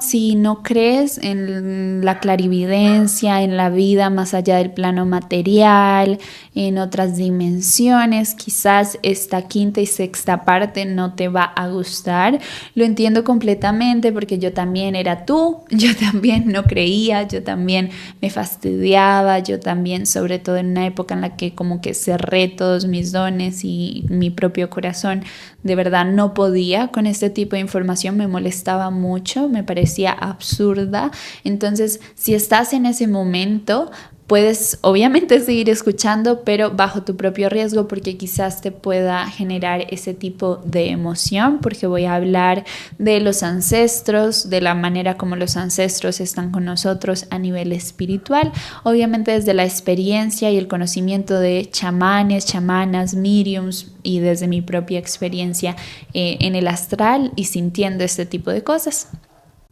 crees en la clarividencia, en la vida más allá del plano material, en otras dimensiones, quizás esta quinta y sexta parte no te va a gustar. Lo entiendo completamente porque yo también era tú, yo también no creía, yo también me fastidiaba, yo también, sobre todo en una época en la que como que cerré todos mis dones y mi propio corazón, de verdad no podía con este tipo de información, me molestaba mucho, me parecía absurda. Entonces, si estás en ese momento, puedes obviamente seguir escuchando, pero bajo tu propio riesgo porque quizás te pueda generar ese tipo de emoción, porque voy a hablar de los ancestros, de la manera como los ancestros están con nosotros a nivel espiritual, obviamente desde la experiencia y el conocimiento de chamanes, chamanas, mediums y desde mi propia experiencia en el astral y sintiendo este tipo de cosas.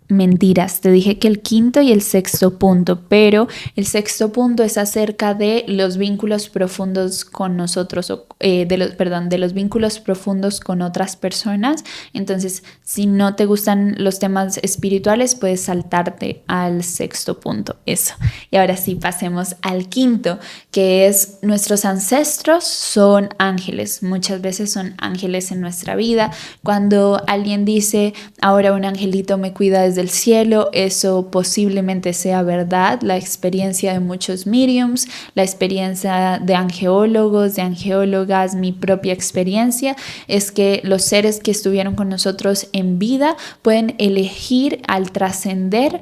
Mentiras, te dije que el quinto y el sexto punto, pero el sexto punto es acerca de los vínculos profundos con nosotros, de los vínculos profundos con otras personas. Entonces, si no te gustan los temas espirituales, puedes saltarte al sexto punto, eso. Y ahora sí, pasemos al quinto, que es nuestros ancestros son ángeles. Muchas veces son ángeles en nuestra vida. Cuando alguien dice, ahora un angelito me cuida desde el cielo, eso posiblemente sea verdad. La experiencia de muchos mediums, la experiencia de angeólogos, de angeólogas, mi propia experiencia es que los seres que estuvieron con nosotros en vida pueden elegir al trascender,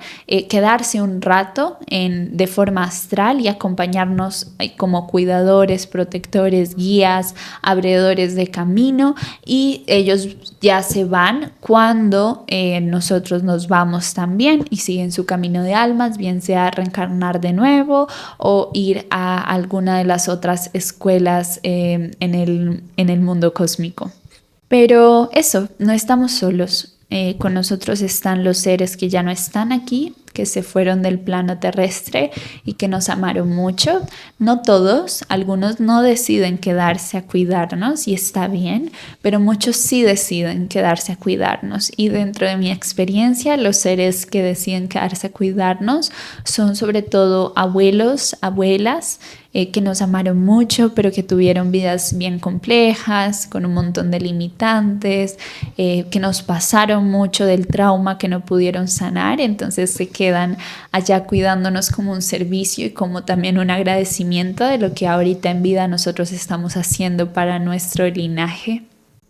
quedarse un rato de forma astral y acompañarnos como cuidadores, protectores, guías, abredores de camino, y ellos ya se van cuando nosotros nos vamos también y siguen su camino de almas, bien sea reencarnar de nuevo o ir a alguna de las otras escuelas en el mundo cósmico. Pero eso, no estamos solos. Con nosotros están los seres que ya no están aquí, que se fueron del plano terrestre y que nos amaron mucho. No todos, algunos no deciden quedarse a cuidarnos y está bien, pero muchos sí deciden quedarse a cuidarnos. Y dentro de mi experiencia, los seres que deciden quedarse a cuidarnos son sobre todo abuelos, abuelas, que nos amaron mucho, pero que tuvieron vidas bien complejas, con un montón de limitantes, que nos pasaron mucho del trauma que no pudieron sanar, entonces se quedan allá cuidándonos como un servicio y como también un agradecimiento de lo que ahorita en vida nosotros estamos haciendo para nuestro linaje.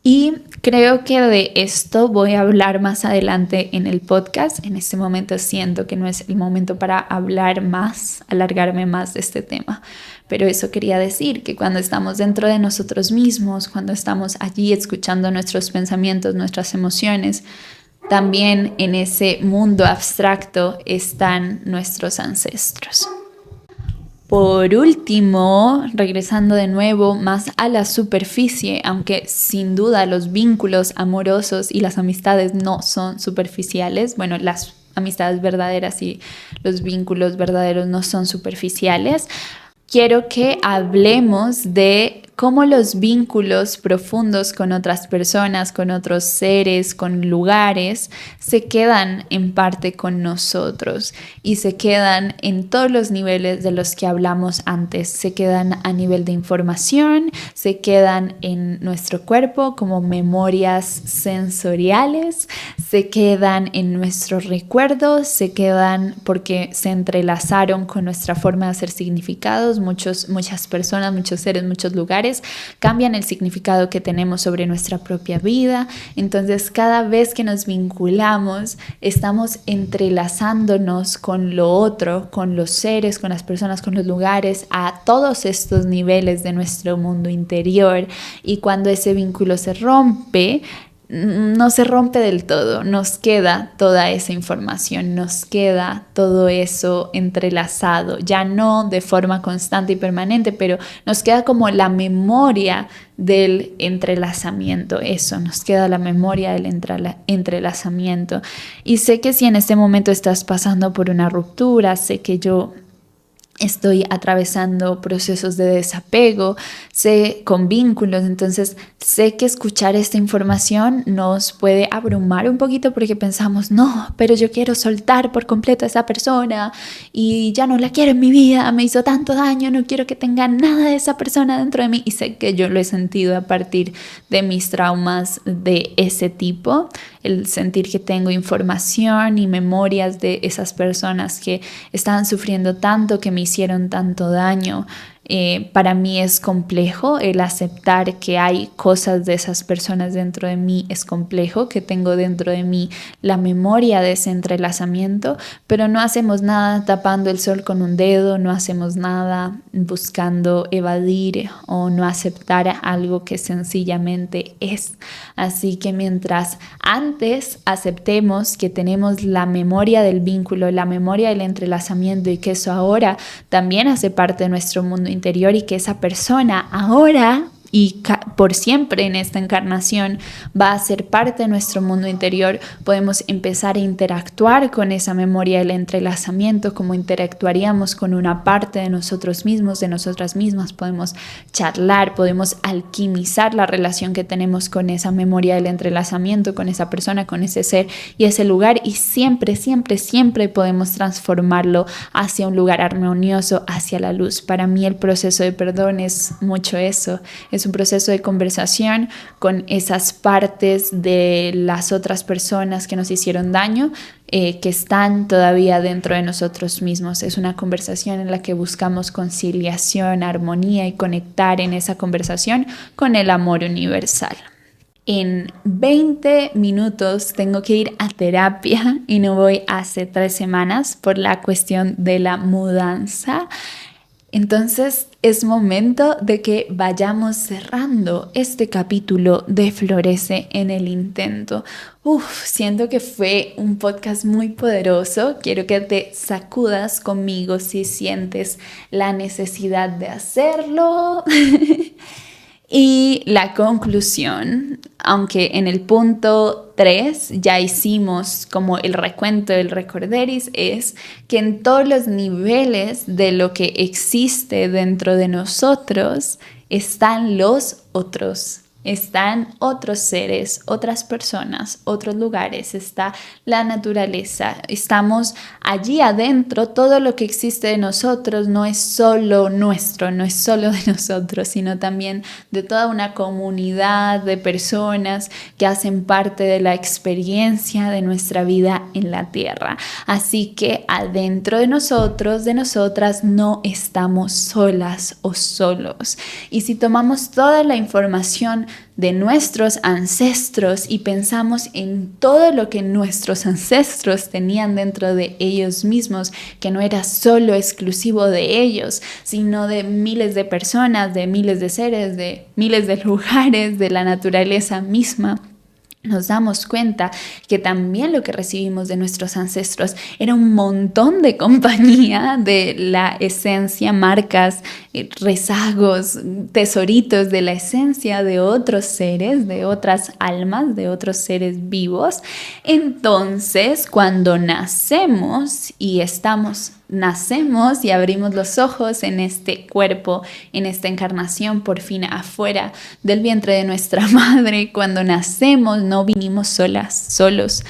Y creo que de esto voy a hablar más adelante en el podcast. En este momento siento que no es el momento para hablar más, alargarme más de este tema. Pero eso quería decir, que cuando estamos dentro de nosotros mismos, cuando estamos allí escuchando nuestros pensamientos, nuestras emociones, también en ese mundo abstracto están nuestros ancestros. Por último, regresando de nuevo más a la superficie, aunque sin duda los vínculos amorosos y las amistades no son superficiales, bueno, las amistades verdaderas y los vínculos verdaderos no son superficiales, quiero que hablemos de cómo los vínculos profundos con otras personas, con otros seres, con lugares, se quedan en parte con nosotros y se quedan en todos los niveles de los que hablamos antes. Se quedan a nivel de información, se quedan en nuestro cuerpo como memorias sensoriales, se quedan en nuestros recuerdos, se quedan porque se entrelazaron con nuestra forma de hacer significados. Muchas personas, muchos seres, muchos lugares cambian el significado que tenemos sobre nuestra propia vida. Entonces, cada vez que nos vinculamos, estamos entrelazándonos con lo otro, con los seres, con las personas, con los lugares, a todos estos niveles de nuestro mundo interior. Y cuando ese vínculo se rompe, no se rompe del todo, nos queda toda esa información, nos queda todo eso entrelazado, ya no de forma constante y permanente, pero nos queda como la memoria del entrelazamiento, eso, nos queda la memoria del entrelazamiento. Y sé que si en este momento estás pasando por una ruptura, sé que yo estoy atravesando procesos de desapego, sé con vínculos, entonces sé que escuchar esta información nos puede abrumar un poquito porque pensamos, no, pero yo quiero soltar por completo a esa persona y ya no la quiero en mi vida, me hizo tanto daño, no quiero que tenga nada de esa persona dentro de mí, y sé que yo lo he sentido a partir de mis traumas de ese tipo, el sentir que tengo información y memorias de esas personas que estaban sufriendo tanto, que me hicieron tanto daño. Para mí es complejo el aceptar que hay cosas de esas personas dentro de mí, es complejo que tengo dentro de mí la memoria de ese entrelazamiento, pero no hacemos nada tapando el sol con un dedo, no hacemos nada buscando evadir o no aceptar algo que sencillamente es. Así que mientras antes aceptemos que tenemos la memoria del vínculo, la memoria del entrelazamiento y que eso ahora también hace parte de nuestro mundo interior y que esa persona ahora y por siempre en esta encarnación va a ser parte de nuestro mundo interior, podemos empezar a interactuar con esa memoria del entrelazamiento, como interactuaríamos con una parte de nosotros mismos, de nosotras mismas. Podemos charlar, podemos alquimizar la relación que tenemos con esa memoria del entrelazamiento, con esa persona, con ese ser y ese lugar, y siempre, siempre, siempre podemos transformarlo hacia un lugar armonioso, hacia la luz. Para mí el proceso de perdón es mucho eso, es un proceso de conversación con esas partes de las otras personas que nos hicieron daño, que están todavía dentro de nosotros mismos. Es una conversación en la que buscamos conciliación, armonía y conectar en esa conversación con el amor universal. En 20 minutos tengo que ir a terapia y no voy hace 3 semanas por la cuestión de la mudanza. Entonces es momento de que vayamos cerrando este capítulo de Florece en el Intento. Siento que fue un podcast muy poderoso. Quiero que te sacudas conmigo si sientes la necesidad de hacerlo. Y la conclusión, aunque en el punto 3 ya hicimos como el recuento del recorderis, es que en todos los niveles de lo que existe dentro de nosotros están los otros. Están otros seres, otras personas, otros lugares, está la naturaleza. Estamos allí adentro, todo lo que existe de nosotros no es solo nuestro, no es solo de nosotros, sino también de toda una comunidad de personas que hacen parte de la experiencia de nuestra vida en la tierra. Así que adentro de nosotros, de nosotras, no estamos solas o solos. Y si tomamos toda la información de nuestros ancestros y pensamos en todo lo que nuestros ancestros tenían dentro de ellos mismos, que no era solo exclusivo de ellos, sino de miles de personas, de miles de seres, de miles de lugares, de la naturaleza misma, nos damos cuenta que también lo que recibimos de nuestros ancestros era un montón de compañía de la esencia, marcas, rezagos, tesoritos de la esencia de otros seres, de otras almas, de otros seres vivos. Entonces, cuando nacemos y abrimos los ojos en este cuerpo, en esta encarnación, por fin afuera del vientre de nuestra madre, cuando nacemos no vinimos solos,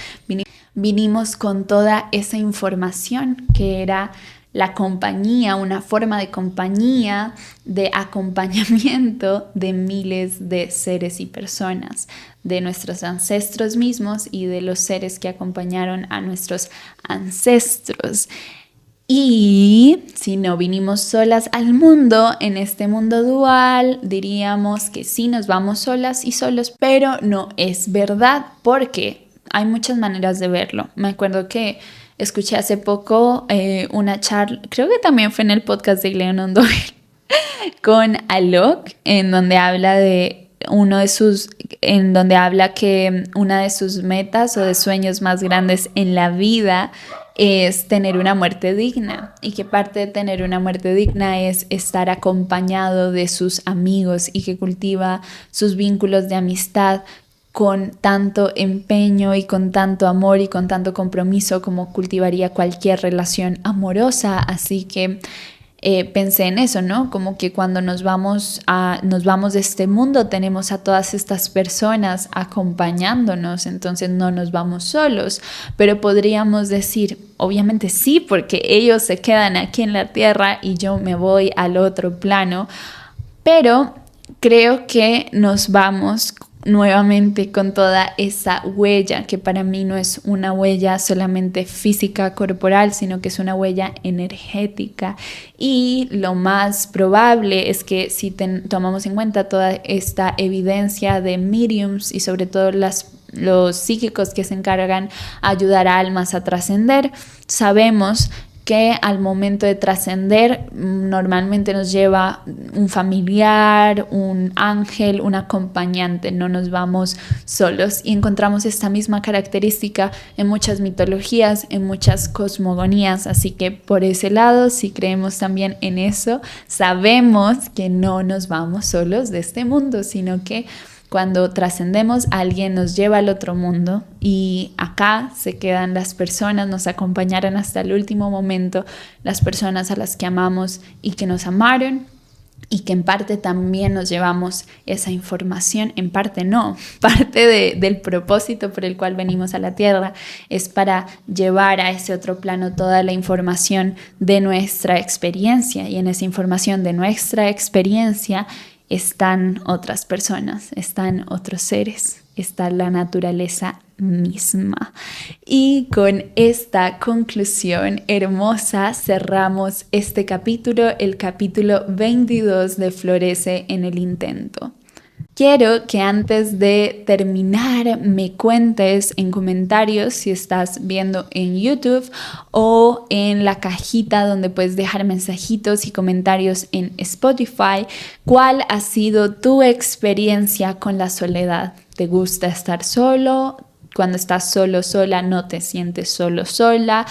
vinimos con toda esa información que era la compañía, una forma de compañía, de acompañamiento de miles de seres y personas, de nuestros ancestros mismos y de los seres que acompañaron a nuestros ancestros. Y si no vinimos solas al mundo, en este mundo dual, diríamos que sí nos vamos solas y solos, pero no es verdad porque hay muchas maneras de verlo. Me acuerdo que escuché hace poco una charla, creo que también fue en el podcast de Glennon Doyle, con Alok, en donde habla que una de sus metas o de sueños más grandes en la vida es tener una muerte digna, y que parte de tener una muerte digna es estar acompañado de sus amigos y que cultiva sus vínculos de amistad con tanto empeño y con tanto amor y con tanto compromiso como cultivaría cualquier relación amorosa. Así que pensé en eso, ¿no? Como que cuando nos vamos de este mundo tenemos a todas estas personas acompañándonos, entonces no nos vamos solos, pero podríamos decir, obviamente sí, porque ellos se quedan aquí en la tierra y yo me voy al otro plano, pero creo que nos vamos nuevamente con toda esa huella, que para mí no es una huella solamente física, corporal, sino que es una huella energética. Y lo más probable es que si tomamos en cuenta toda esta evidencia de mediums y sobre todo los psíquicos que se encargan a ayudar a almas a trascender, sabemos que al momento de trascender normalmente nos lleva un familiar, un ángel, un acompañante, no nos vamos solos, y encontramos esta misma característica en muchas mitologías, en muchas cosmogonías, así que por ese lado, si creemos también en eso, sabemos que no nos vamos solos de este mundo, sino que cuando trascendemos, alguien nos lleva al otro mundo y acá se quedan las personas, nos acompañaron hasta el último momento, las personas a las que amamos y que nos amaron, y que en parte también nos llevamos esa información, en parte no, parte del propósito por el cual venimos a la tierra es para llevar a ese otro plano toda la información de nuestra experiencia, y en esa información de nuestra experiencia están otras personas, están otros seres, está la naturaleza misma. Y con esta conclusión hermosa cerramos este capítulo, el capítulo 22 de Florece en el Intento. Quiero que antes de terminar me cuentes en comentarios, si estás viendo en YouTube o en la cajita donde puedes dejar mensajitos y comentarios en Spotify, cuál ha sido tu experiencia con la soledad. ¿Te gusta estar solo? Cuando estás solo, sola, no te sientes solo, sola.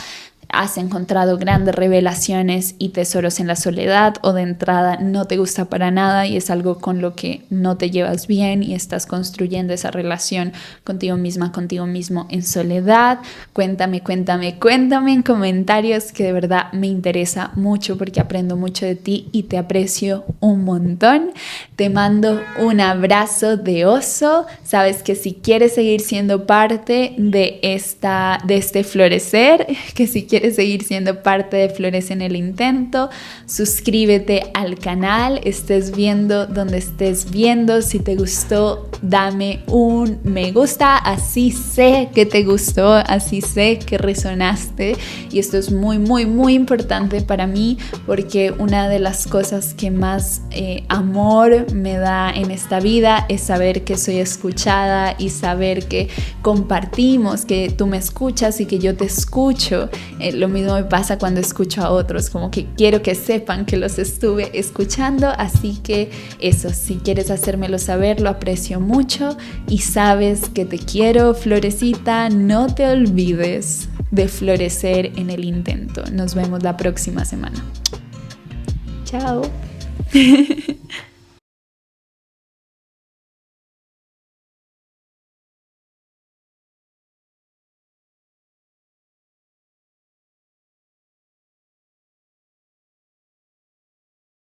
¿Has encontrado grandes revelaciones y tesoros en la soledad, o de entrada no te gusta para nada y es algo con lo que no te llevas bien y estás construyendo esa relación contigo misma, contigo mismo en soledad? Cuéntame en comentarios, que de verdad me interesa mucho porque aprendo mucho de ti y te aprecio un montón. Te mando un abrazo de oso. Sabes que si quieres seguir siendo parte de este florecer, que si quieres seguir siendo parte de Florece en el Intento, suscríbete al canal, estés viendo donde estés viendo. Si te gustó, dame un me gusta, así sé que te gustó, así sé que resonaste, y esto es muy importante para mí, porque una de las cosas que más amor me da en esta vida es saber que soy escuchada y saber que compartimos, que tú me escuchas y que yo te escucho. Lo mismo me pasa cuando escucho a otros, como que quiero que sepan que los estuve escuchando, así que eso, si quieres hacérmelo saber, lo aprecio mucho y sabes que te quiero, Florecita. No te olvides de florecer en el intento. Nos vemos la próxima semana. Chao.